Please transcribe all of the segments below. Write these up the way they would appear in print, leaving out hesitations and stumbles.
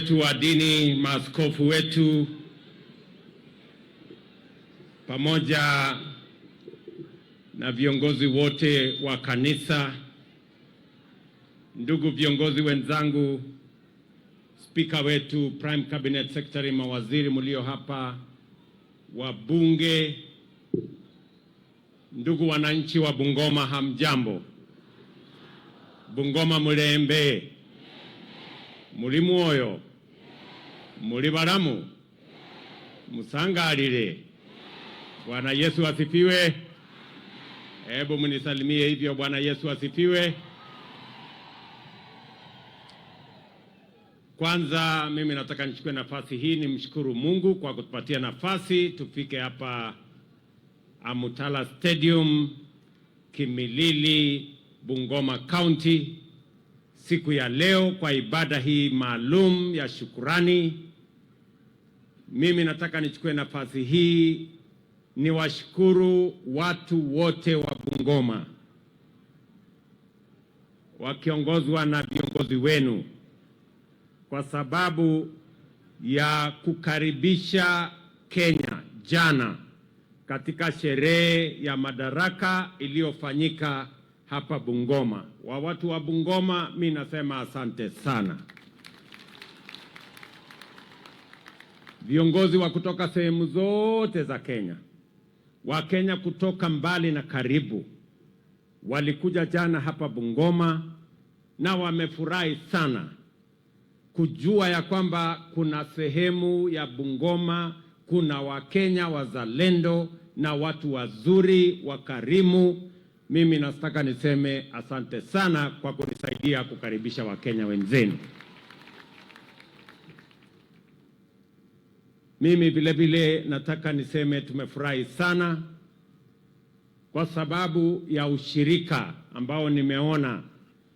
wetu wa dini, maaskofu wetu, pamoja na viongozi wote wa kanisa, ndugu viongozi wenzangu, spika wetu, Prime Cabinet Secretary, mawaziri mlio hapa, wabunge, ndugu wananchi wa Bungoma, hamjambo? Bungoma mulembe, muli mwoyo, muli balamu, musangalile. Bwana Yesu asifiwe. Hebu mnisalimie hivyo. Bwana Yesu asifiwe. Kwanza mimi nataka nichukue nafasi hii nimshukuru Mungu kwa kutupatia nafasi tufike hapa Amutala Stadium, Kimilili, Bungoma County siku ya leo kwa ibada hii maalum ya shukurani. Mimi nataka nichukue nafasi hii niwashukuru watu wote wa Bungoma wakiongozwa na viongozi wenu kwa sababu ya kukaribisha Kenya jana katika sherehe ya madaraka iliyofanyika hapa Bungoma. Wa watu wa Bungoma, mimi nasema asante sana. Viongozi wa kutoka sehemu zote za Kenya, wa Kenya kutoka mbali na karibu, walikuja jana hapa Bungoma na wamefurahi sana kujua ya kwamba kuna sehemu ya Bungoma kuna Wakenya wazalendo na watu wazuri wakarimu. Mimi nataka niseme asante sana kwa kunisaidia kukaribisha Wakenya wenzenu. Mimi vile vile nataka niseme tumefurahi sana kwa sababu ya ushirika ambao nimeona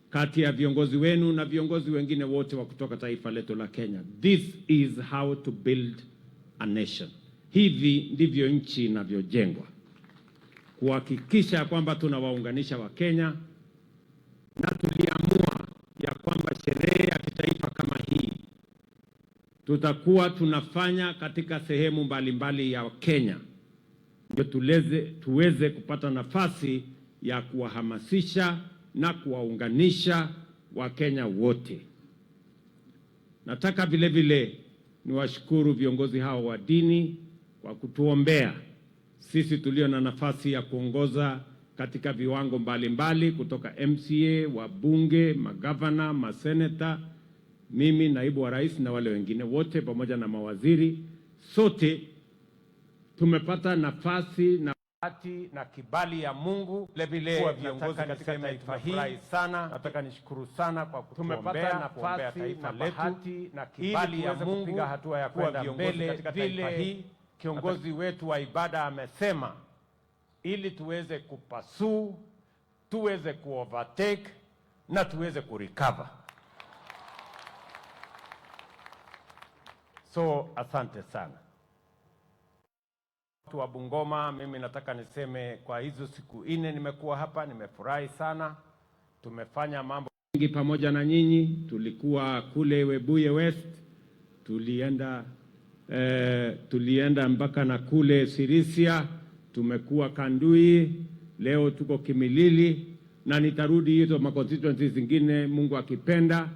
kati ya viongozi wenu na viongozi wengine wote wa kutoka taifa letu la Kenya. This is how to build a nation. Hivi ndivyo nchi inavyojengwa, kuhakikisha kwamba tunawaunganisha Wakenya, na tuliamua ya kwamba sherehe ya kitaifa kama hii tutakuwa tunafanya katika sehemu mbalimbali ya Kenya, ndio tuweze kupata nafasi ya kuwahamasisha na kuwaunganisha Wakenya wote. Nataka vile vile niwashukuru viongozi hao wa dini kwa kutuombea sisi tulio na nafasi ya kuongoza katika viwango mbalimbali, kutoka MCA, wabunge, magavana, maseneta, mimi naibu wa rais na wale wengine wote pamoja na mawaziri. Sote tumepata nafasi na kibali ya Mungu vile vile kuwa viongozi katika taifa hili. Nataka nishukuru sana kwa kutuombea na kuombea taifa letu na kibali ya Mungu kupiga hatua ya kwenda mbele katika taifa hili. Kiongozi wetu wa ibada amesema ili tuweze kupasuu, tuweze kuovertake na tuweze kurecover. So asante sana watu wa Bungoma. Mimi nataka niseme kwa hizo siku 4 nimekuwa hapa, nimefurahi sana. Tumefanya mambo mengi pamoja na nyinyi. Tulikuwa kule Webuye West, tulienda mpaka na kule Sirisia, tumekuwa Kandui, leo tuko Kimilili na nitarudi hizo constituencies zingine Mungu akipenda.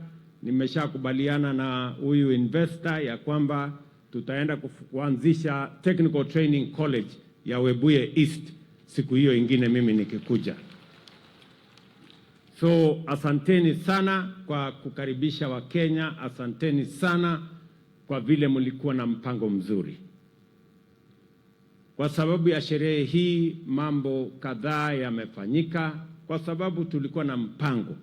Nimeshakubaliana na huyu investor ya kwamba tutaenda kuanzisha Technical Training College ya Webuye East siku hiyo ingine mimi nikikuja. So asanteni sana kwa kukaribisha Wakenya, asanteni sana kwa vile mlikuwa na mpango mzuri. Kwa sababu ya sherehe hii mambo kadhaa yamefanyika, kwa sababu tulikuwa na mpango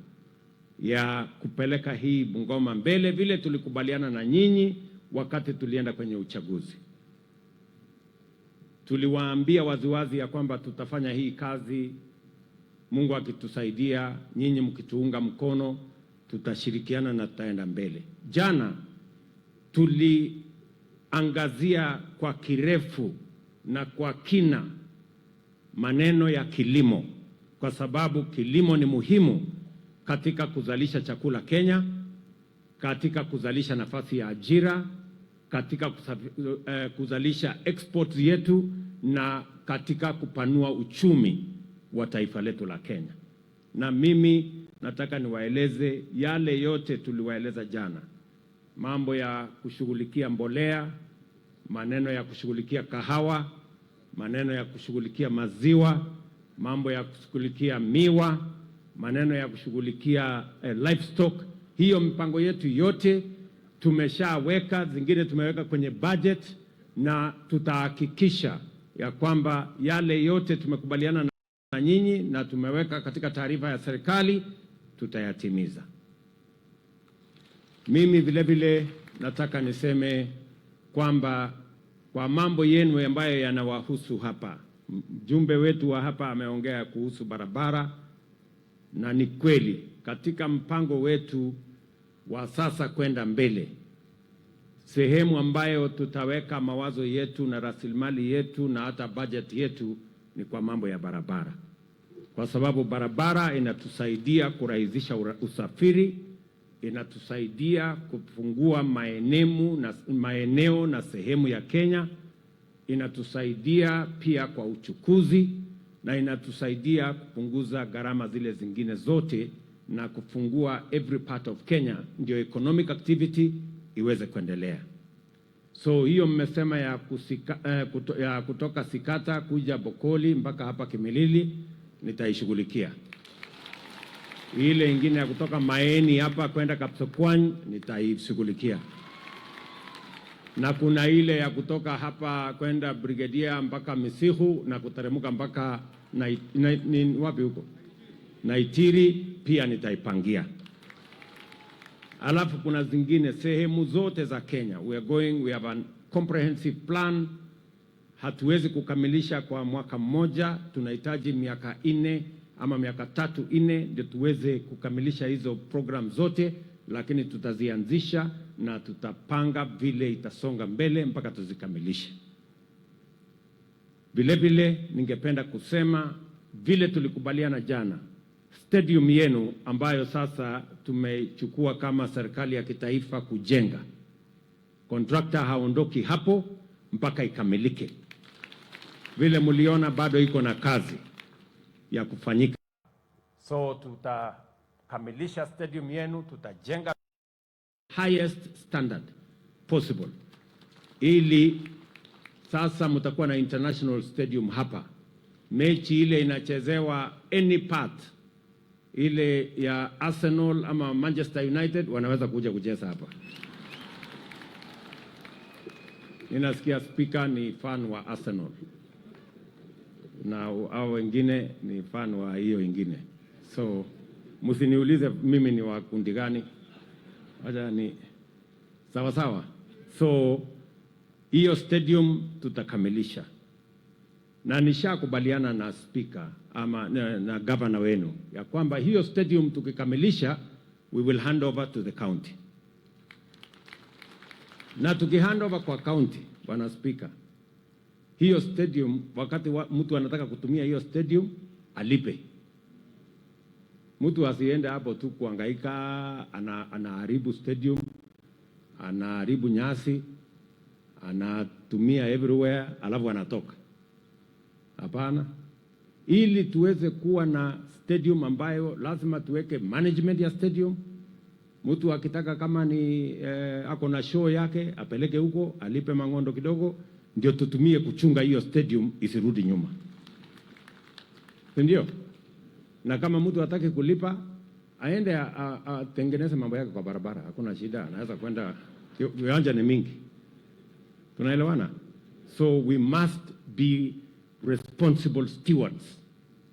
ya kupeleka hii Bungoma mbele vile tulikubaliana na nyinyi wakati tulienda kwenye uchaguzi. Tuliwaambia waziwazi ya kwamba tutafanya hii kazi, Mungu akitusaidia, nyinyi mkituunga mkono, tutashirikiana na tutaenda mbele. Jana tuliangazia kwa kirefu na kwa kina maneno ya kilimo, kwa sababu kilimo ni muhimu katika kuzalisha chakula Kenya, katika kuzalisha nafasi ya ajira, katika kuzalisha exports yetu na katika kupanua uchumi wa taifa letu la Kenya. Na mimi nataka niwaeleze yale yote tuliwaeleza jana. Mambo ya kushughulikia mbolea, maneno ya kushughulikia kahawa, maneno ya kushughulikia maziwa, mambo ya kushughulikia miwa, maneno ya kushughulikia livestock. Hiyo mipango yetu yote tumeshaweka, zingine tumeweka kwenye budget, na tutahakikisha ya kwamba yale yote tumekubaliana na nyinyi na tumeweka katika taarifa ya serikali tutayatimiza. Mimi vile vile nataka niseme kwamba kwa mambo yenu ambayo yanawahusu hapa, mjumbe wetu wa hapa ameongea kuhusu barabara, na ni kweli katika mpango wetu wa sasa kwenda mbele, sehemu ambayo tutaweka mawazo yetu na rasilimali yetu na hata budget yetu ni kwa mambo ya barabara, kwa sababu barabara inatusaidia kurahisisha usafiri, inatusaidia kufungua maeneo na sehemu ya Kenya, inatusaidia pia kwa uchukuzi, na inatusaidia kupunguza gharama zile zingine zote na kufungua every part of Kenya ndio economic activity iweze kuendelea. So hiyo mmesema ya kutoka Sikata kuja Bokoli mpaka hapa Kimilili nitaishughulikia. Ile ingine ya kutoka Maeni hapa kwenda Kapsokwan nitaishughulikia. Na kuna ile ya kutoka hapa kwenda Brigadier mpaka Misihu na kuteremka mpaka wapi huko? Naitiri pia nitaipangia. Alafu kuna zingine sehemu zote za Kenya. We have a comprehensive plan. Hatuwezi kukamilisha kwa mwaka mmoja, tunahitaji miaka 4 ama miaka 3-4 ndio tuweze kukamilisha hizo program zote, lakini tutazianzisha na tutapanga vile itasonga mbele mpaka tuzikamilishe. Vile vile ningependa kusema vile tulikubaliana jana, stadium yenu ambayo sasa tumechukua kama serikali ya kitaifa kujenga, contractor haondoki hapo mpaka ikamilike. Vile mliona bado iko na kazi ya kufanyika. So tutakamilisha stadium yenu, tutajenga highest standard possible, ili sasa mtakuwa na international stadium hapa. Mechi ile inachezewa any part, ile ya Arsenal ama Manchester United wanaweza kuja kucheza hapa. Ninasikia speaker ni fan wa Arsenal na hao wengine ni fan wa hiyo ingine, so msiniulize mimi ni wa kundi gani, acha ni sawa sawa. So hiyo stadium tutakamilisha, na nishakubaliana na speaker ama na governor wenu ya kwamba hiyo stadium tukikamilisha we will hand over to the county. Na tukihand over kwa county, bwana speaker, hiyo stadium wakati mtu anataka kutumia hiyo stadium alipe. Mtu asiende hapo tu kuhangaika, anaharibu stadium, anaharibu nyasi, anatumia everywhere alafu anatoka. Hapana. Ili tuweze kuwa na stadium ambayo lazima tuweke management ya stadium. Mtu akitaka kama ni ako na show yake apeleke huko, alipe mangondo kidogo, ndio tutumie kuchunga hiyo stadium isirudi nyuma. Ndio? Na kama mtu hataki kulipa, aende atengeneze mambo yake kwa barabara, hakuna shida, anaweza kwenda, viwanja ni mingi. Tunaelewana? So we must be responsible stewards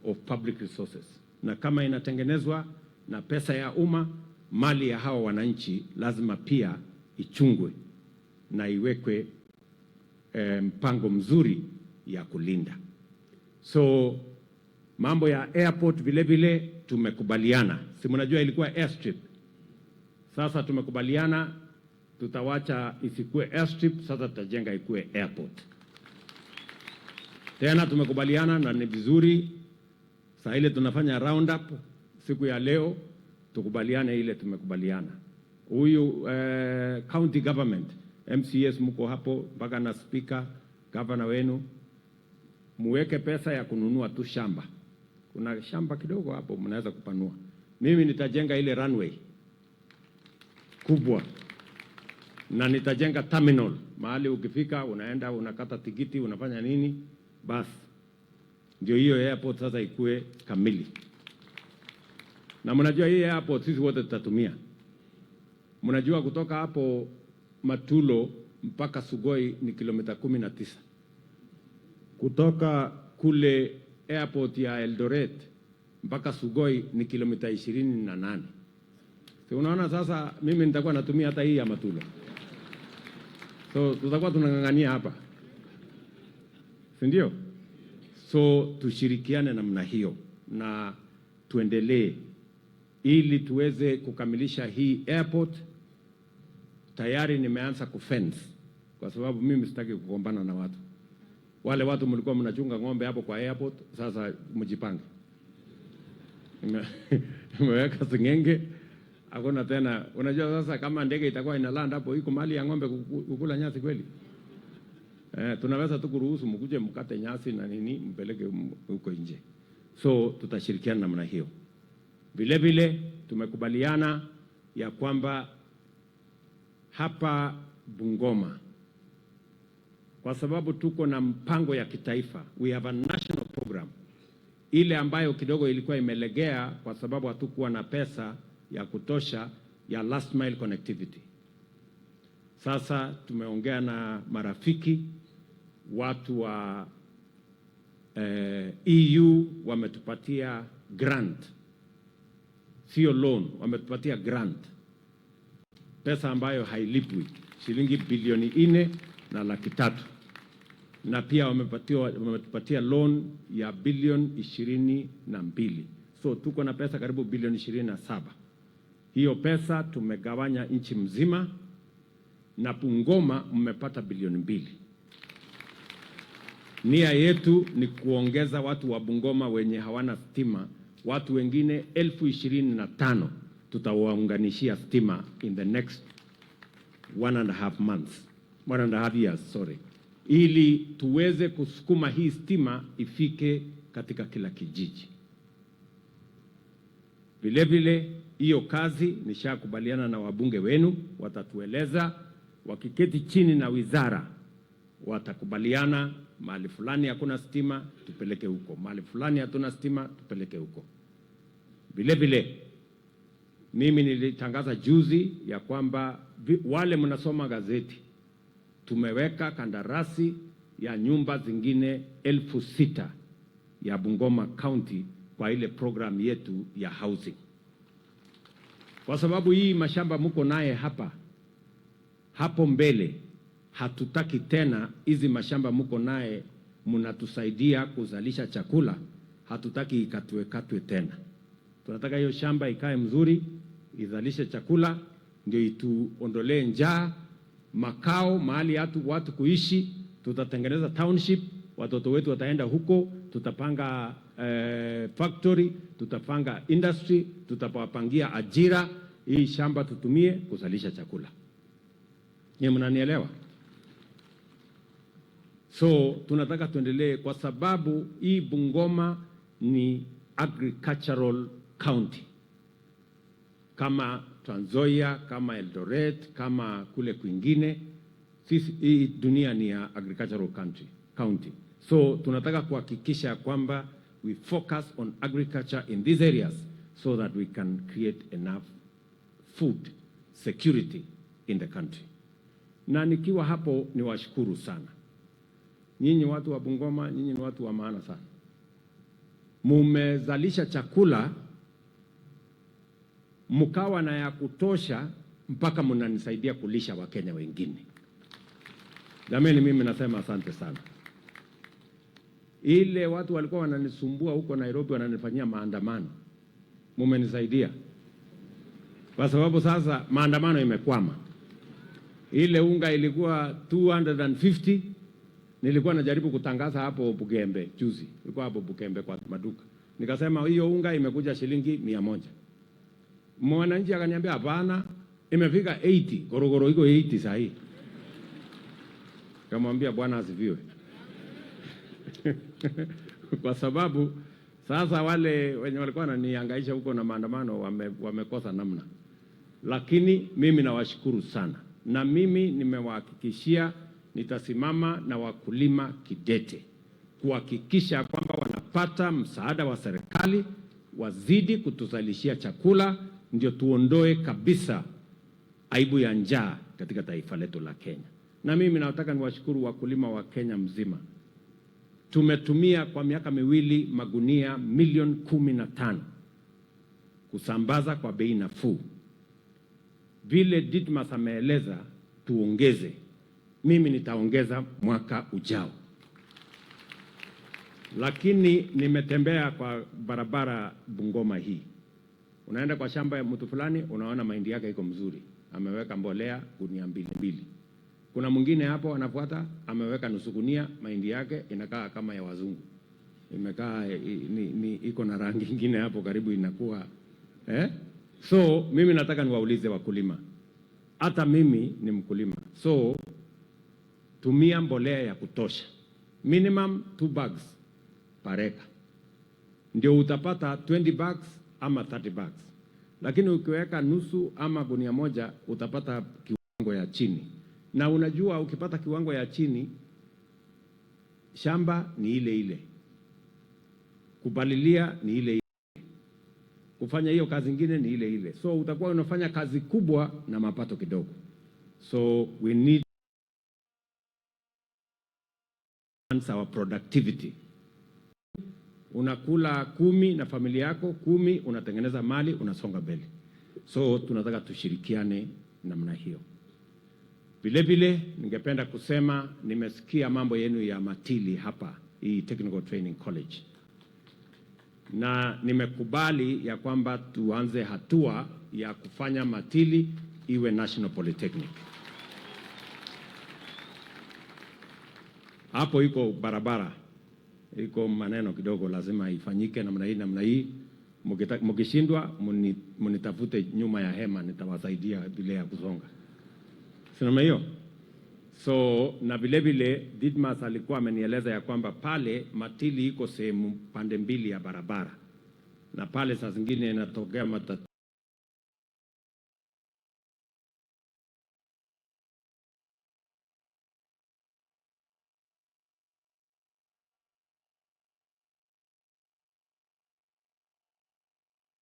of public resources. Na kama inatengenezwa na pesa ya umma, mali ya hawa wananchi lazima pia ichungwe na iwekwe mpango mzuri ya kulinda. So mambo ya airport vile vile tumekubaliana. Si mnajua ilikuwa airstrip. Sasa tumekubaliana tutawacha isikue airstrip, sasa tutajenga ikue airport. Tena tumekubaliana na ni vizuri saa ile tunafanya round up siku ya leo tukubaliane ile tumekubaliana. huyu county government, MCS mko hapo mpaka na speaker, governor wenu, muweke pesa ya kununua tu shamba. Kuna shamba kidogo hapo mnaweza kupanua. Mimi nitajenga ile runway kubwa na nitajenga terminal mahali ukifika unaenda unakata tikiti unafanya nini, basi ndio hiyo airport sasa ikue kamili. Na mnajua hii airport sisi wote tutatumia. Mnajua kutoka hapo Matulo mpaka Sugoi ni kilomita 19. Kutoka kule airport ya Eldoret mpaka Sugoi ni kilomita 28. So unaona sasa mimi nitakuwa natumia hata hii ya Matulo. So tutakuwa tunang'ang'ania hapa. Si ndio? So tushirikiane namna hiyo na tuendelee ili tuweze kukamilisha hii airport. Tayari nimeanza kufence kwa sababu mimi sitaki kugombana na watu. Wale watu mlikuwa mnachunga ng'ombe hapo kwa airport, sasa mjipange. Nimeweka singenge. Hakuna tena. Unajua sasa kama ndege itakuwa inaland hapo iko mali ya ng'ombe kukula nyasi kweli? Tunaweza tu kuruhusu mkuje mkate nyasi na nini mpeleke huko nje. So tutashirikiana namna hiyo. Vile vile tumekubaliana ya kwamba hapa Bungoma, kwa sababu tuko na mpango ya kitaifa, we have a national program, ile ambayo kidogo ilikuwa imelegea kwa sababu hatukuwa na pesa ya kutosha ya last mile connectivity. Sasa tumeongea na marafiki, watu wa EU wametupatia grant, sio loan, wametupatia grant, pesa ambayo hailipwi, shilingi bilioni 4.3, na pia wametupatia loan ya bilioni 22. So tuko na pesa karibu bilioni 27. Hiyo pesa tumegawanya nchi mzima, na Bungoma mmepata bilioni 2. Nia yetu ni kuongeza watu wa Bungoma wenye hawana stima, watu wengine 25,000 tutawaunganishia stima in the next 1.5 years, ili tuweze kusukuma hii stima ifike katika kila kijiji. Vile vile hiyo kazi nishakubaliana na wabunge wenu, watatueleza wakiketi chini na wizara, watakubaliana mahali fulani hakuna stima tupeleke huko, mahali fulani hatuna stima tupeleke huko. Vile vile mimi nilitangaza juzi ya kwamba wale mnasoma gazeti, tumeweka kandarasi ya nyumba zingine 6,000 ya Bungoma County kwa ile program yetu ya housing. Kwa sababu hii mashamba mko naye hapo mbele, hatutaki tena hizi mashamba mko naye mnatusaidia kuzalisha chakula, hatutaki ikatwe tena. Tunataka hiyo shamba ikae mzuri, izalishe chakula, ndio ituondolee njaa, makao, mahali watu kuishi. Tutatengeneza township, watoto wetu wataenda huko, tutapanga factory, tutapanga industry, tutawapangia ajira. Hii shamba tutumie kuzalisha chakula. Nyinyi mnanielewa? So tunataka tuendelee kwa sababu hii Bungoma ni agricultural county. Kama Trans Nzoia, kama Eldoret, kama kule kwingine, sisi hii dunia ni ya agricultural county. So tunataka kuhakikisha kwamba we focus on agriculture in these areas so that we can create enough food security in the country. Na nikiwa hapo niwashukuru sana. Nyinyi watu wa Bungoma, nyinyi ni watu wa maana sana. Mumezalisha chakula mkawa na ya kutosha mpaka mnanisaidia kulisha Wakenya wengine. Jamani, mimi nasema asante sana. Ile watu walikuwa wananisumbua huko Nairobi wananifanyia maandamano, mumenisaidia. Kwa sababu sasa maandamano imekwama. Ile unga ilikuwa 250, nilikuwa najaribu kutangaza hapo Bugembe juzi. Nilikuwa hapo Bugembe kwa maduka. Nikasema hiyo unga imekuja shilingi 100. Mwananchi akaniambia hapana, imefika 80, Gorogoro iko 80 saa hii. Kamwambia Bwana asifiwe. Kwa sababu sasa wale wenye walikuwa wananihangaisha huko na maandamano wamekosa namna. Lakini mimi nawashukuru sana, na mimi nimewahakikishia nitasimama na wakulima kidete kuhakikisha kwamba wanapata msaada wa serikali, wazidi kutuzalishia chakula, ndio tuondoe kabisa aibu ya njaa katika taifa letu la Kenya. Na mimi nataka niwashukuru wakulima wa Kenya mzima. Tumetumia kwa miaka miwili magunia milioni 15 kusambaza kwa bei nafuu. Vile Didmas ameeleza tuongeze, mimi nitaongeza mwaka ujao. Lakini nimetembea kwa barabara Bungoma hii. Unaenda kwa shamba ya mtu fulani, unaona mahindi yake iko mzuri, ameweka mbolea gunia 2. Kuna mwingine hapo anafuata, ameweka nusu gunia, mahindi yake inakaa kama ya wazungu. Imekaa iko na rangi nyingine hapo karibu inakuwa So mimi nataka niwaulize wakulima. Hata mimi ni mkulima. So tumia mbolea ya kutosha. Minimum 2 bags per acre. Ndio utapata 20 bags ama 30 bags. Lakini ukiweka nusu ama gunia moja utapata kiwango ya chini. Na unajua ukipata kiwango ya chini, shamba ni ile ile, kupalilia ni ile ile, kufanya hiyo kazi nyingine ni ile ile. So utakuwa unafanya kazi kubwa na mapato kidogo. So we need our productivity. Unakula 10 na familia yako 10, unatengeneza mali, unasonga mbele. So tunataka tushirikiane namna hiyo. Vile vile ningependa kusema nimesikia mambo yenu ya Matili hapa, hii Technical Training College. Na nimekubali ya kwamba tuanze hatua ya kufanya Matili iwe National Polytechnic. Hapo iko barabara, iko maneno kidogo lazima ifanyike namna hii. Mkishindwa mnitafute nyuma ya hema, nitawasaidia vile ya kusonga. Sinema hiyo. So na vile vile Didmas alikuwa amenieleza ya kwamba pale Matili iko sehemu pande mbili ya barabara. Na pale saa zingine inatokea matatizo.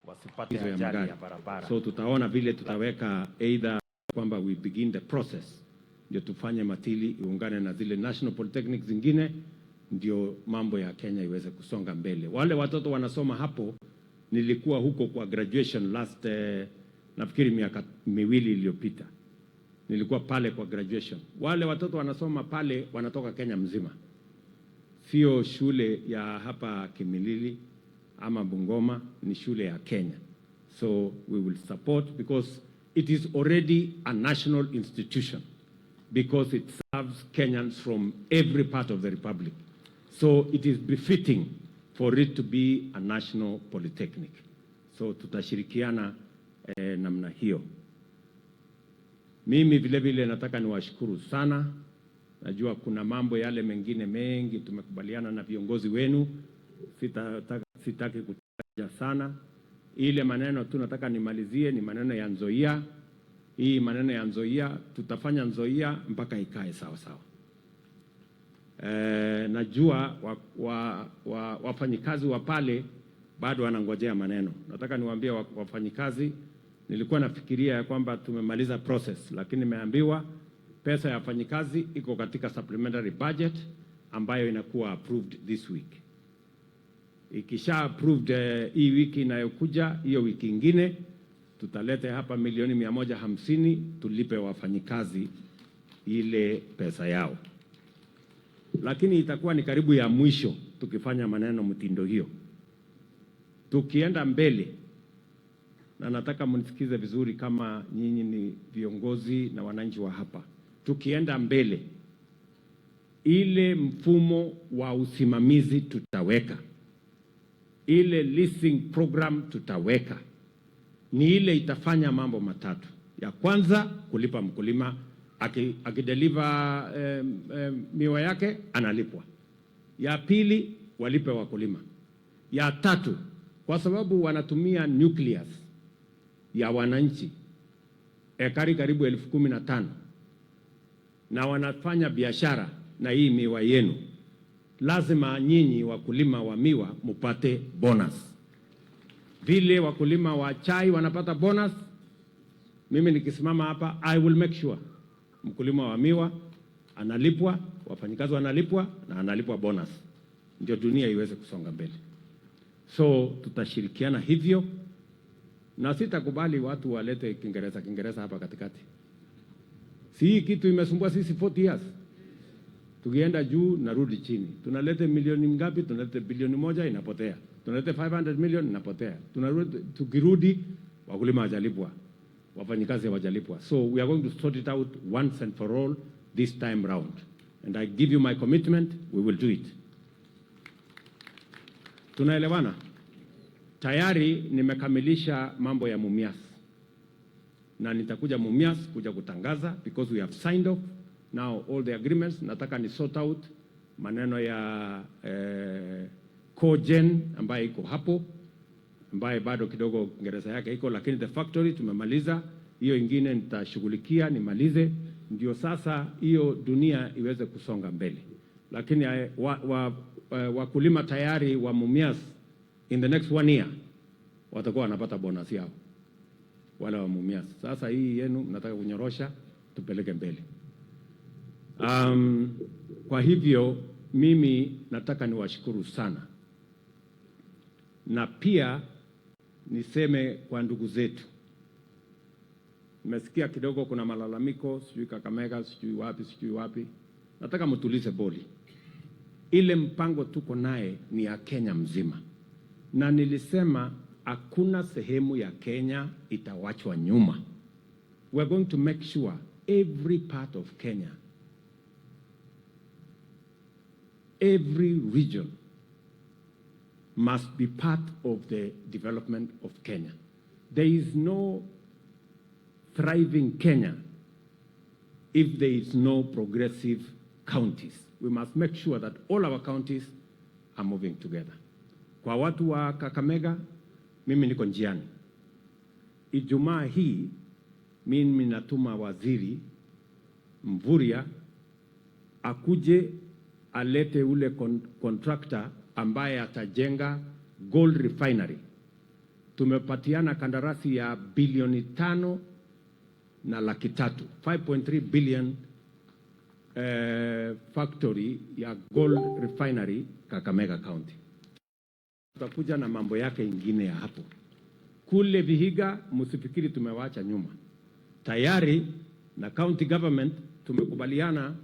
Wasipate ajali ya barabara. So tutaona vile tutaweka either kwamba we begin the process ndio tufanye Matili iungane na zile National Polytechnics zingine, ndio mambo ya Kenya iweze kusonga mbele. Wale watoto wanasoma hapo, nilikuwa huko kwa graduation last nafikiri miaka 2 iliyopita. Nilikuwa pale kwa graduation. Wale watoto wanasoma pale wanatoka Kenya mzima. Sio shule ya hapa Kimilili ama Bungoma, ni shule ya Kenya. So we will support because it is already a national institution, because it serves Kenyans from every part of the republic. So it is befitting for it to be a national polytechnic. So tutashirikiana namna hiyo. Mimi vile vile nataka niwashukuru sana. Najua kuna mambo yale mengine mengi tumekubaliana na viongozi wenu. Sitaki kutaja sana. Ile maneno tu nataka nimalizie ni maneno ya Nzoia. Hii maneno ya Nzoia, tutafanya Nzoia mpaka ikae sawa sawa. Najua wafanyikazi wa pale bado wanangojea maneno. Nataka niwaambie wafanyikazi, nilikuwa nafikiria ya kwamba tumemaliza process, lakini nimeambiwa pesa ya wafanyikazi iko katika supplementary budget ambayo inakuwa approved this week. Ikisha approved hii wiki inayokuja, hiyo wiki ingine tutalete hapa milioni 150 tulipe wafanyikazi ile pesa yao. Lakini itakuwa ni karibu ya mwisho tukifanya maneno mtindo hiyo. Tukienda mbele, na nataka mnisikize vizuri kama nyinyi ni viongozi na wananchi wa hapa. Tukienda mbele, ile mfumo wa usimamizi tutaweka. Ile leasing program tutaweka. Ni ile itafanya mambo matatu. Ya kwanza kulipa mkulima, akideliver miwa yake analipwa. Ya pili walipe wakulima. Ya tatu, kwa sababu wanatumia nucleus ya wananchi ekari karibu 15,000 na wanafanya biashara na hii miwa yenu, lazima nyinyi wakulima wa miwa mupate bonus. Vile wakulima wa chai wanapata bonus, mimi nikisimama hapa I will make sure mkulima wa miwa analipwa, wafanyikazi wanalipwa na analipwa bonus, ndio dunia iweze kusonga mbele. So tutashirikiana hivyo, na sitakubali watu walete Kiingereza hapa katikati. Si hii kitu imesumbua sisi 40 years. Tukienda juu narudi chini. Tunalete milioni ngapi? Tunalete bilioni 1 inapotea. Tunalete 500 million inapotea. Tukirudi wakulima hawajalipwa, wafanyikazi hawajalipwa. So we are going to sort it out once and for all this time round. And I give you my commitment, we will do it. Tunaelewana? Tayari nimekamilisha mambo ya Mumias. Na nitakuja Mumias kuja kutangaza because we have signed off now all the agreements. Nataka ni sort out maneno ya cogen ambaye iko hapo, ambaye bado kidogo Kiingereza yake iko, lakini the factory tumemaliza. Hiyo ingine nitashughulikia nimalize, ndio sasa hiyo dunia iweze kusonga mbele. Lakini wakulima tayari wa Mumias in the next 1 year watakuwa wanapata bonus yao, wale wa Mumias. Sasa hii yenu nataka kunyorosha tupeleke mbele. Kwa hivyo mimi nataka niwashukuru sana, na pia niseme kwa ndugu zetu, nimesikia kidogo kuna malalamiko, sijui Kakamega, sijui wapi. Nataka mtulize boli. Ile mpango tuko naye ni ya Kenya mzima, na nilisema hakuna sehemu ya Kenya itawachwa nyuma. We are going to make sure every part of Kenya, every region must be part of the development of Kenya. There is no thriving Kenya if there is no progressive counties. We must make sure that all our counties are moving together. Kwa watu wa Kakamega, mimi niko njiani. Ijumaa hii mimi natuma waziri Mvurya akuje alete ule contractor ambaye atajenga gold refinery. Tumepatiana kandarasi ya bilioni 5 na laki 3, 5.3 billion factory ya gold refinery Kakamega County. Tutakuja na mambo yake ingine ya hapo. Kule Vihiga msifikiri tumewacha nyuma. Tayari na county government tumekubaliana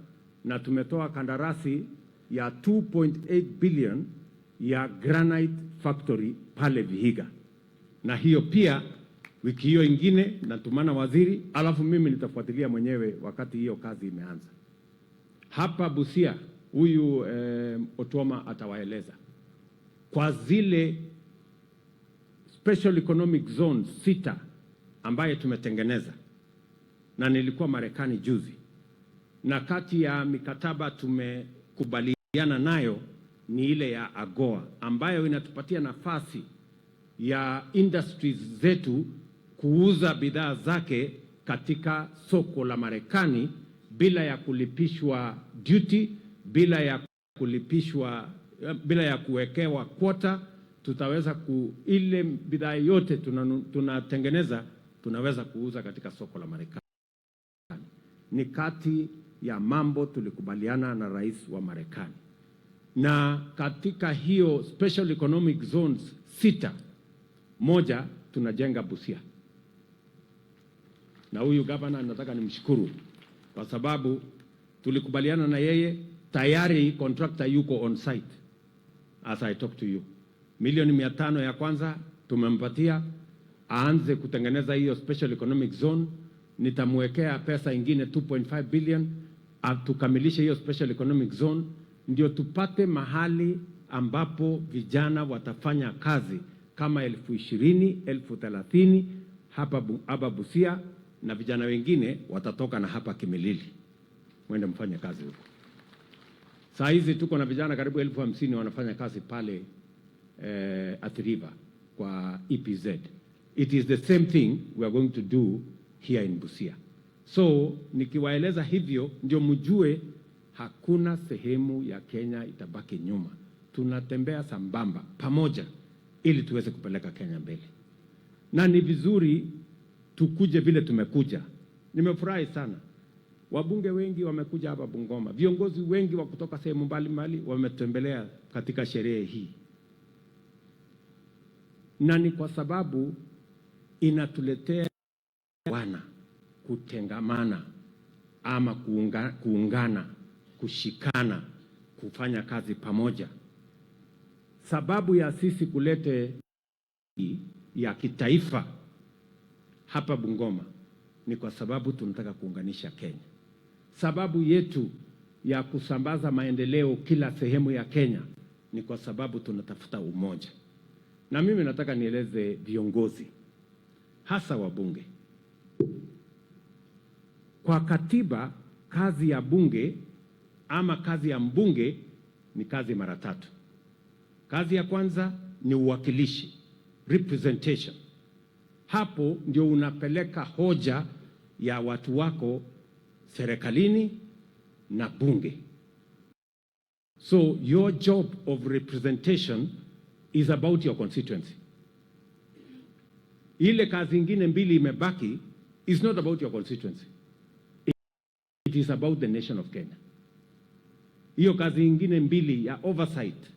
na tumetoa kandarasi ya 2.8 billion ya granite factory pale Vihiga. Na hiyo pia wiki hiyo ingine natumana waziri, alafu mimi nitafuatilia mwenyewe wakati hiyo kazi imeanza. Hapa Busia huyu Otuoma atawaeleza kwa zile special economic zones 6 ambaye tumetengeneza, na nilikuwa Marekani juzi, na kati ya mikataba tumekubaliana nayo ni ile ya AGOA ambayo inatupatia nafasi ya industries zetu kuuza bidhaa zake katika soko la Marekani bila ya kulipishwa duty, bila ya kuwekewa quota. Tutaweza ile bidhaa yote tunatengeneza tunaweza kuuza katika soko la Marekani. Ni kati ya mambo tulikubaliana na rais wa Marekani. Na katika hiyo special economic zones 6, moja tunajenga Busia. Na huyu governor nataka nimshukuru kwa sababu tulikubaliana na yeye, tayari contractor yuko on site as I talk to you. Milioni 500 ya kwanza tumempatia aanze kutengeneza hiyo special economic zone. Nitamwekea pesa ingine 2.5 billion tukamilishe hiyo special economic zone, ndio tupate mahali ambapo vijana watafanya kazi kama 20,000, 30,000 hapa Busia, na vijana wengine watatoka na hapa Kimilili, mwende mfanye kazi huko. Saa hizi tuko na vijana karibu 50,000 wanafanya kazi pale Athi River kwa EPZ. It is the same thing we are going to do here in Busia. So nikiwaeleza hivyo ndio mjue hakuna sehemu ya Kenya itabaki nyuma. Tunatembea sambamba pamoja ili tuweze kupeleka Kenya mbele. Na ni vizuri tukuje vile tumekuja. Nimefurahi sana. Wabunge wengi wamekuja hapa Bungoma. Viongozi wengi wa kutoka sehemu mbalimbali wametembelea katika sherehe hii. Na ni kwa sababu inatuletea wana kutengamana ama kuungana, kushikana, kufanya kazi pamoja. Sababu ya sisi kulete ya kitaifa hapa Bungoma ni kwa sababu tunataka kuunganisha Kenya. Sababu yetu ya kusambaza maendeleo kila sehemu ya Kenya ni kwa sababu tunatafuta umoja. Na mimi nataka nieleze viongozi, hasa wabunge. Kwa katiba, kazi ya bunge ama kazi ya mbunge ni kazi mara tatu. Kazi ya kwanza ni uwakilishi, representation. Hapo ndio unapeleka hoja ya watu wako serikalini na bunge. So your job of representation is about your constituency. Ile kazi ingine mbili imebaki is not about your constituency. It is about the nation of Kenya. Hiyo kazi ingine mbili ya oversight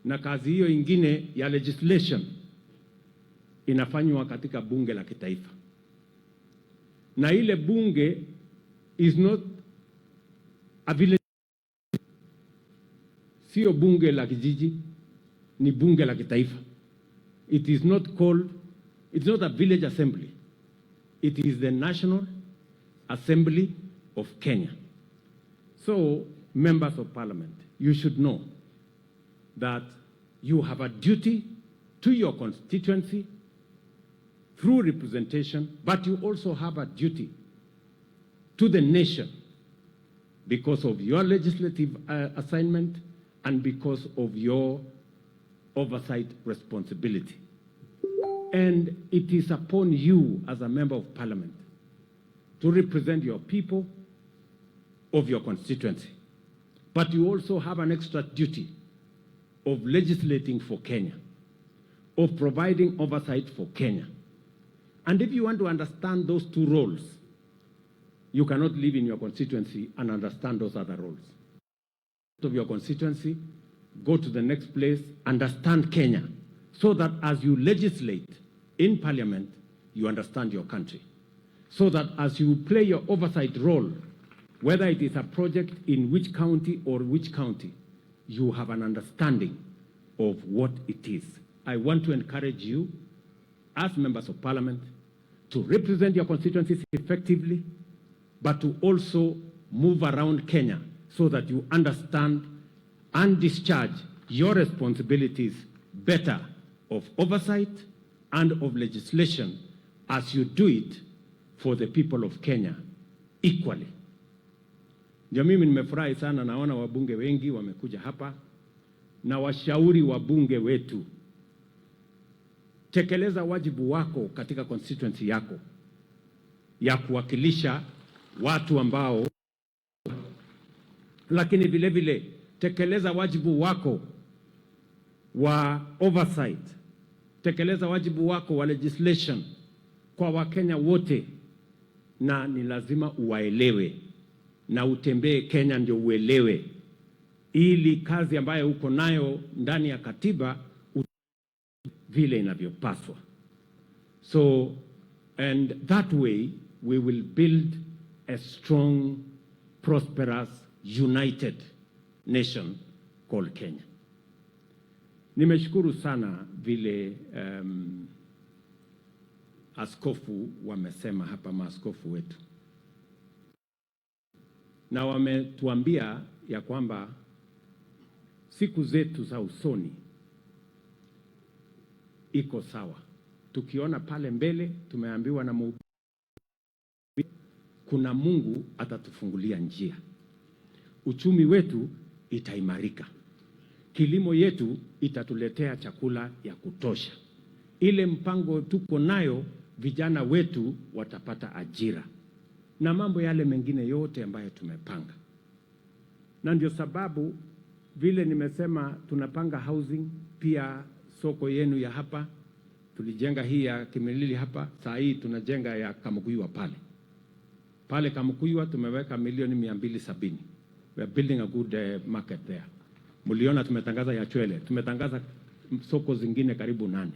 na kazi hiyo ingine ya legislation inafanywa katika bunge la kitaifa. Na ile bunge is not a village. Sio bunge la kijiji, ni bunge la kitaifa. It is not called, it's not a village assembly. It is the National Assembly of Kenya. So, members of parliament, you should know that you have a duty to your constituency through representation, but you also have a duty to the nation because of your legislative assignment and because of your oversight responsibility. And it is upon you as a member of parliament to represent your people of your constituency. But you also have an extra duty of legislating for Kenya, of providing oversight for Kenya. And if you want to understand those two roles, you cannot live in your constituency and understand those other roles. Of your constituency, go to the next place, understand Kenya, so that as you legislate in parliament, you understand your country. So that as you play your oversight role, whether it is a project in which county or which county, you have an understanding of what it is. I want to encourage you, as members of parliament, to represent your constituencies effectively, but to also move around Kenya so that you understand and discharge your responsibilities better of oversight and of legislation as you do it for the people of Kenya equally. Ndio mimi nimefurahi sana, naona wabunge wengi wamekuja hapa, na washauri wabunge wetu, tekeleza wajibu wako katika constituency yako ya kuwakilisha watu ambao, lakini vile vile tekeleza wajibu wako wa oversight, tekeleza wajibu wako wa legislation kwa Wakenya wote, na ni lazima uwaelewe na utembee Kenya ndio uelewe, ili kazi ambayo uko nayo ndani ya katiba vile inavyopaswa. So, and that way we will build a strong, prosperous, united nation called Kenya. Nimeshukuru sana vile askofu wamesema hapa, maaskofu wetu, na wametuambia ya kwamba siku zetu za usoni iko sawa. Tukiona pale mbele, tumeambiwa na kuna Mungu atatufungulia njia. Uchumi wetu itaimarika. Kilimo yetu itatuletea chakula ya kutosha. Ile mpango tuko nayo, vijana wetu watapata ajira. Na mambo yale mengine yote ambayo tumepanga. Na ndio sababu vile nimesema tunapanga housing, pia soko yenu ya hapa. Tulijenga hii ya Kimilili hapa, saa hii tunajenga ya Kamukuywa pale. Pale Kamukuywa tumeweka milioni 270. We are building a good market there. Muliona tumetangaza ya Chwele, tumetangaza soko zingine karibu 8.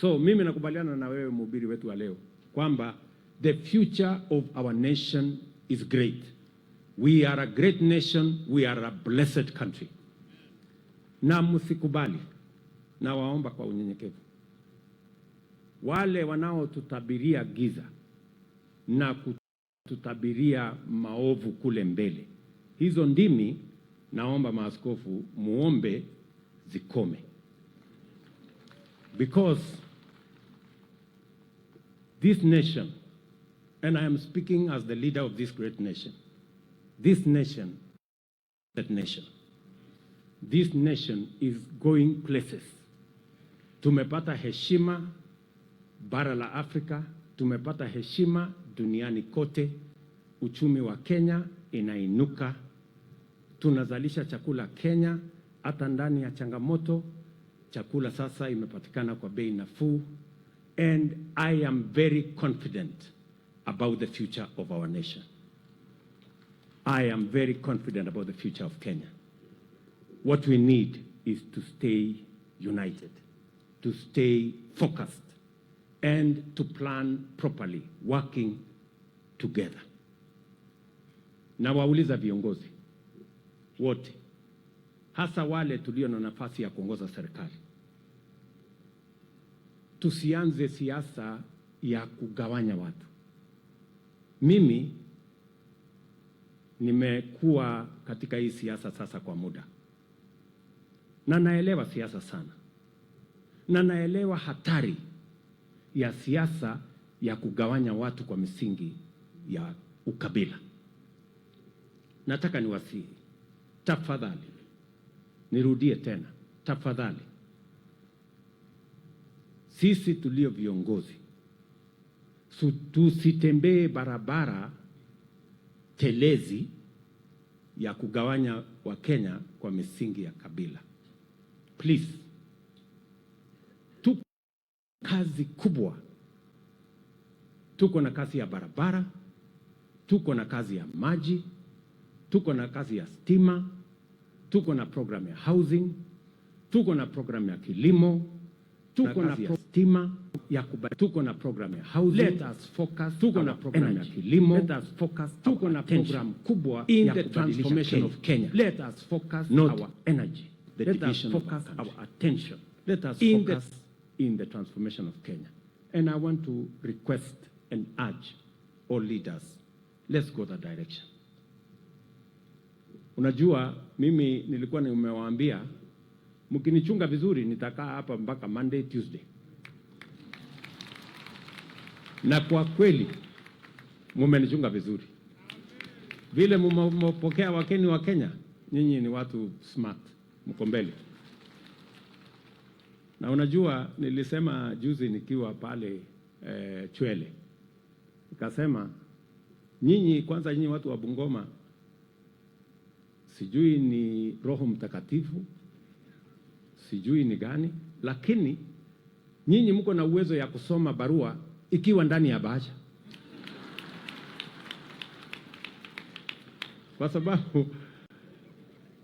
So mimi nakubaliana na wewe mhubiri wetu wa leo kwamba the future of our nation is great. We are a great nation, we are a blessed country. Na msikubali, na waomba kwa unyenyekevu, wale wanaotutabiria giza na kututabiria maovu kule mbele, hizo ndimi naomba maaskofu muombe zikome. Because this nation, and I am speaking as the leader of this great nation, this nation is going places. Tumepata heshima bara la Afrika, tumepata heshima duniani kote. Uchumi wa Kenya inainuka. Tunazalisha chakula Kenya hata ndani ya changamoto. Chakula sasa imepatikana kwa bei nafuu. And I am very confident about the future of our nation. I am very confident about the future of Kenya. What we need is to stay united, to stay focused, and to plan properly, working together. Na wauliza viongozi wote, hasa wale tulio na nafasi ya kuongoza serikali, tusianze siasa ya kugawanya watu. Mimi nimekuwa katika hii siasa sasa kwa muda, na naelewa siasa sana, na naelewa hatari ya siasa ya kugawanya watu kwa misingi ya ukabila. Nataka niwasihi, tafadhali, nirudie tena, tafadhali, sisi tulio viongozi tusitembee barabara telezi ya kugawanya Wakenya kwa misingi ya kabila. Please, tuko kazi kubwa. Tuko na kazi ya barabara, tuko na kazi ya maji, tuko na kazi ya stima, tuko na program ya housing, tuko na program ya kilimo, tuko na stima ya tuko na program ya housing. Let us focus, tuko na program ya kilimo. Let us focus, tuko na program kubwa in the transformation of Kenya. Let us focus our energy, the division of our attention. Let us focus in the transformation of Kenya. And I want to request and urge all leaders, let's go that direction. Unajua, mimi nilikuwa nimewaambia mkinichunga vizuri nitakaa hapa mpaka Monday, Tuesday. Na kwa kweli mumenichunga vizuri. Vile mmepokea wakeni wa Kenya, nyinyi ni watu smart, mko mbele. Na unajua, nilisema juzi nikiwa pale Chwele, nikasema nyinyi kwanza, nyinyi watu wa Bungoma, sijui ni Roho Mtakatifu, sijui ni gani, lakini nyinyi mko na uwezo ya kusoma barua ikiwa ndani ya bahasha. Kwa sababu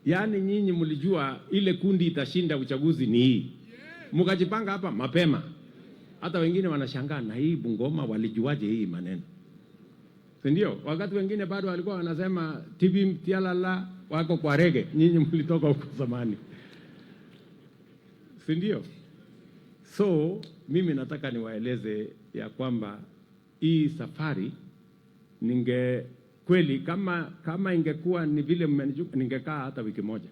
yani nyinyi mlijua ile kundi itashinda uchaguzi ni hii. Mkajipanga hapa mapema. Hata wengine wanashangaa, na hii Bungoma walijuaje hii maneno? Si ndio? Wakati wengine bado walikuwa wanasema TV tialala wako kwa rege, nyinyi mlitoka huko zamani. Si ndio? So mimi nataka niwaeleze ya kwamba hii safari kweli kama ingekuwa ni vile mmenijuka, ningekaa hata wiki moja,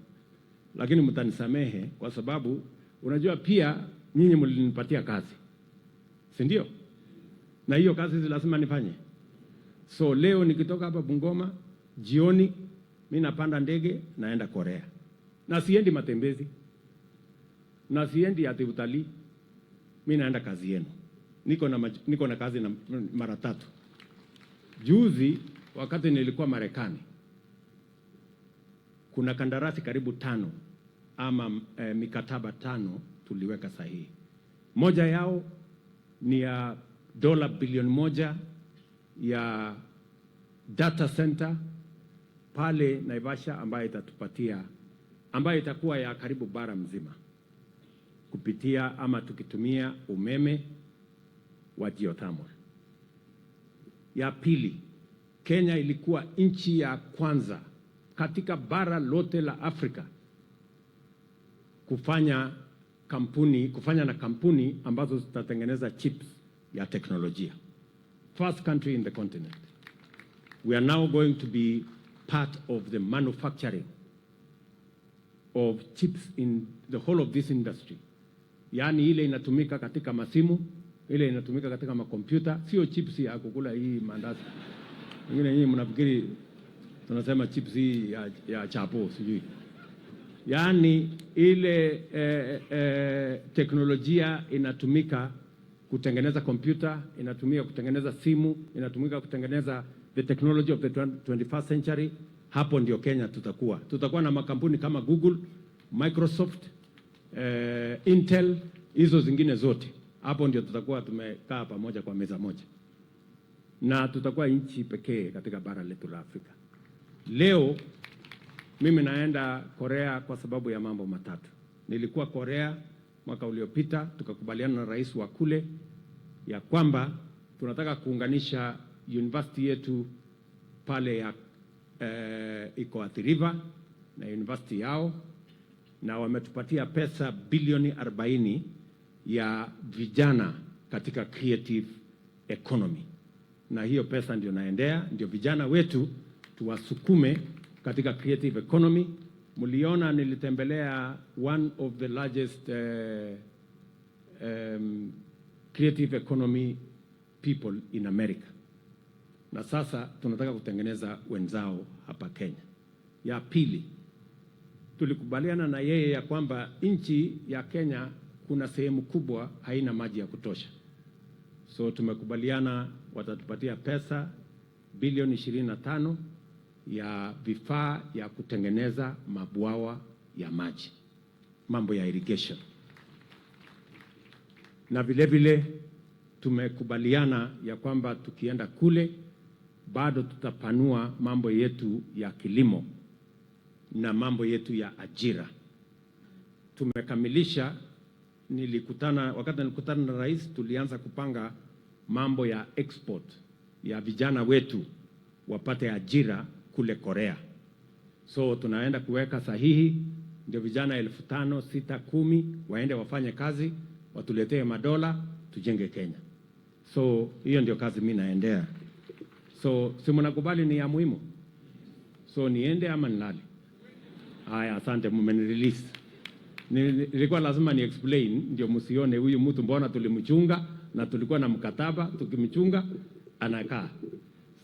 lakini mtanisamehe kwa sababu unajua pia nyinyi mlinipatia kazi, si ndio? Na hiyo kazi lazima nifanye. So leo nikitoka hapa Bungoma jioni, mimi napanda ndege naenda Korea, na siendi matembezi na siendi ati utalii. Mimi naenda kazi yenu. Niko na kazi na mara 3. Juzi wakati nilikuwa Marekani, kuna kandarasi karibu 5 ama mikataba 5 tuliweka sahihi. Moja yao ni ya dola bilioni 1 ya data center pale Naivasha, ambayo itakuwa ya karibu bara mzima kupitia ama tukitumia umeme wa geothermal. Ya pili, Kenya ilikuwa nchi ya kwanza katika bara lote la Afrika kufanya na kampuni ambazo zitatengeneza chips ya teknolojia. First country in the continent. We are now going to be part of the manufacturing of chips in the whole of this industry. Yaani ile inatumika katika masimu, ile inatumika katika makompyuta, sio chips ya kukula hii mandazi. Wengine nyinyi mnafikiri tunasema chips hii ya chapo sijui. Yaani ile teknolojia inatumika kutengeneza kompyuta, inatumika kutengeneza simu, inatumika kutengeneza the technology of the 21st century. Hapo ndio Kenya tutakuwa na makampuni kama Google, Microsoft, Intel, hizo zingine zote. Hapo ndio tutakuwa tumekaa pamoja kwa meza moja, na tutakuwa nchi pekee katika bara letu la Afrika. Leo mimi naenda Korea kwa sababu ya mambo matatu. Nilikuwa Korea mwaka uliopita, tukakubaliana na rais wa kule ya kwamba tunataka kuunganisha university yetu pale ya iko Athi River na university yao, na wametupatia pesa bilioni 40 ya vijana katika creative economy, na hiyo pesa ndio vijana wetu tuwasukume katika creative economy. Mliona nilitembelea one of the largest creative economy people in America, na sasa tunataka kutengeneza wenzao hapa Kenya. Ya pili, tulikubaliana na yeye ya kwamba nchi ya Kenya kuna sehemu kubwa haina maji ya kutosha. So tumekubaliana watatupatia pesa bilioni 25 ya vifaa ya kutengeneza mabwawa ya maji, mambo ya irrigation. Na vile vile tumekubaliana ya kwamba tukienda kule bado tutapanua mambo yetu ya kilimo na mambo yetu ya ajira. Tumekamilisha, wakati nilikutana na rais, tulianza kupanga mambo ya export ya vijana wetu wapate ajira kule Korea. So tunaenda kuweka sahihi ndio vijana 5,000, 6,000, 10 waende wafanye kazi, watuletee madola, tujenge Kenya. So hiyo ndio kazi mimi naendea. So si mnakubali ni ya muhimu? So niende ama nilale? Haya, asante, mmenirelease. Nilikuwa lazima ni explain ndio msione huyu mtu mbona tulimchunga na tulikuwa na mkataba, tukimchunga anakaa.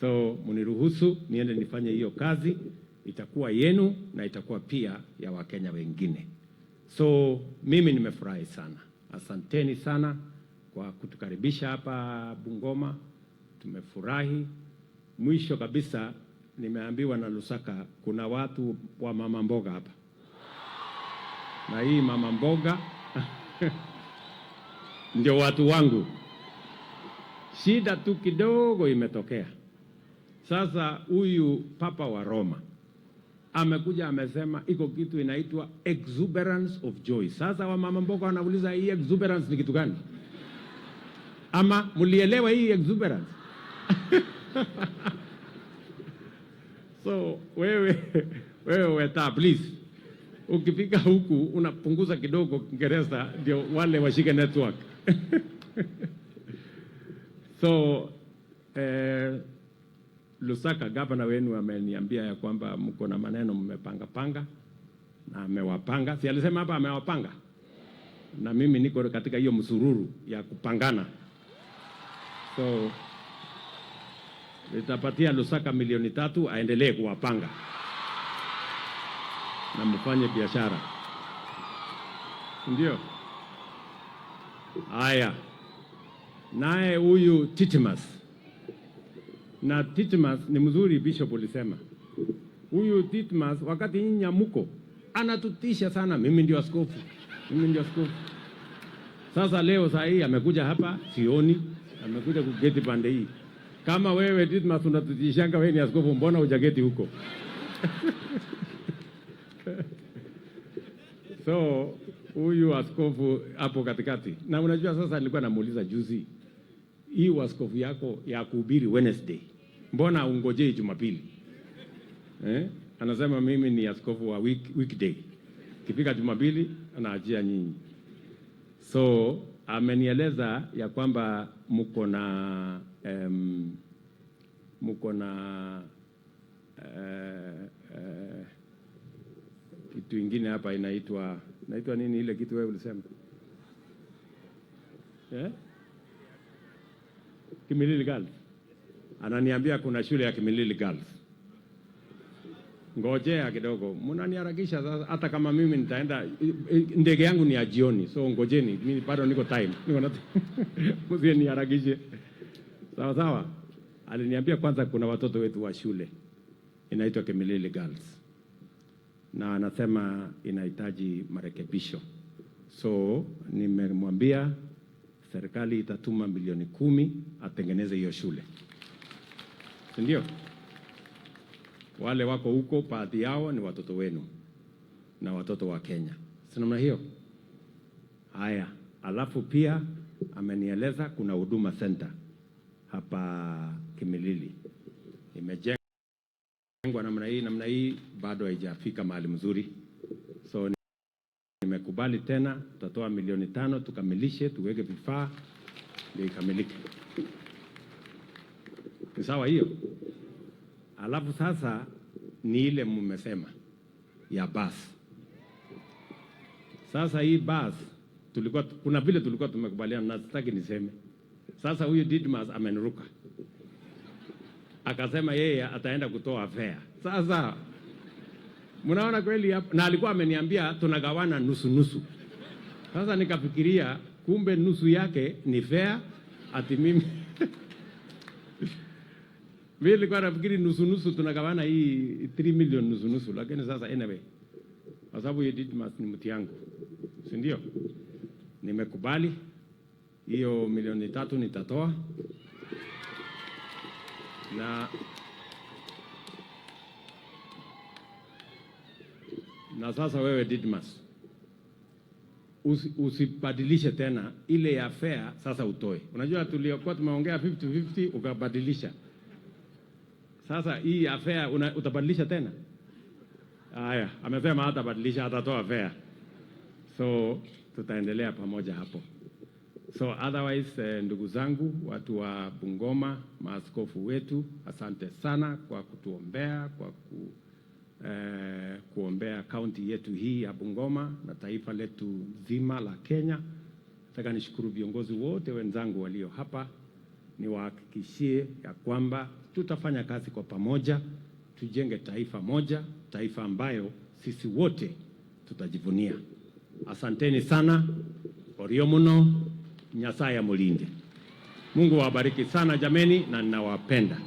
So mniruhusu niende nifanye hiyo kazi, itakuwa yenu na itakuwa pia ya Wakenya wengine. So mimi nimefurahi sana. Asanteni sana kwa kutukaribisha hapa Bungoma. Tumefurahi. Mwisho kabisa nimeambiwa na Lusaka kuna watu wa mama mboga hapa. Na hii mama mboga ndio watu wangu. Shida tu kidogo imetokea. Sasa huyu Papa wa Roma amekuja amesema iko kitu inaitwa exuberance of joy. Sasa wa mama mboga wanauliza hii exuberance ni kitu gani? Ama mulielewa hii exuberance? So wewe please, ukifika huku unapunguza kidogo Kiingereza ndio wale washike network. So Lusaka gavana wenu ameniambia ya kwamba mko na maneno mmepanga na amewapanga. Si alisema hapa amewapanga? Na mimi niko katika hiyo msururu ya kupangana. So nitapatia Lusaka milioni 3 aendelee kuwapanga na mfanye biashara. Ndio. Haya. Naye huyu Titimas. Na Titimas ni mzuri, Bishop ulisema. Huyu Titimas wakati nyinyi mko anatutisha sana, mimi ndio askofu. Mimi ndio askofu. Sasa leo saa hii amekuja hapa, sioni, amekuja kugeti pande hii. Kama wewe Titimas unatutishanga wewe ni askofu, mbona hujageti huko? So huyu askofu hapo katikati. Na unajua sasa nilikuwa namuuliza juzi, hii askofu yako ya kuhubiri Wednesday, mbona ungojei Jumapili? Anasema mimi ni askofu wa weekday. Kifika Jumapili anaachia nyinyi. So amenieleza ya kwamba mko na kitu ingine hapa inaitwa nini ile kitu wewe ulisema? Kimilili Girls. Ananiambia kuna shule ya Kimilili Girls. Ngojea kidogo. Mnaniharakisha sasa, hata kama mimi nitaenda, ndege yangu ni ya jioni. So ngojeni, mimi bado niko time. Niko na msiniharakishe. Sawa sawa. Aliniambia kwanza kuna watoto wetu wa shule inaitwa Kimilili Girls. Na anasema inahitaji marekebisho. So nimemwambia serikali itatuma milioni 10 atengeneze hiyo shule. Ndio? Wale wako huko baadhi yao ni watoto wenu na watoto wa Kenya. Si namna hiyo? Haya, alafu pia amenieleza kuna huduma center hapa Kimilili. Imejengwa namna hii bado haijafika mahali mzuri. So nimekubali tena, tutatoa milioni 5 tukamilishe, tuweke vifaa ndio ikamilike. Ni sawa hiyo? Alafu sasa ni ile mmesema ya bus. Sasa hii bus kuna vile tulikuwa tumekubaliana, na sitaki niseme. Sasa huyu Didmas ameniruka. Akasema yeye ataenda kutoa fare. Sasa mnaona kweli hapa, na alikuwa ameniambia tunagawana nusu. Sasa nikafikiria kumbe nusu yake ni fare, ati mimi mimi nilikuwa nafikiri nusu tunagawana hii 3 million nusu, lakini sasa anyway, kwa sababu yeye Didmas ni mti yangu, si ndio? Nimekubali hiyo milioni 3 nitatoa. Na sasa wewe Didmas, usibadilishe tena ile ya fare, sasa utoe. Unajua tuliokuwa tumeongea 50-50 ukabadilisha. Sasa hii ya fare utabadilisha tena? Haya, amesema hatabadilisha, atatoa fare. So tutaendelea pamoja hapo. So otherwise, ndugu zangu, watu wa Bungoma, maaskofu wetu, asante sana kwa kutuombea, kwa kuombea kaunti yetu hii ya Bungoma na taifa letu zima la Kenya. Nataka nishukuru viongozi wote wenzangu walio hapa, niwahakikishie ya kwamba tutafanya kazi kwa pamoja, tujenge taifa moja, taifa ambayo sisi wote tutajivunia. Asanteni sana. Orio muno, Nyasaye mulinde. Mungu awabariki sana jameni, na ninawapenda.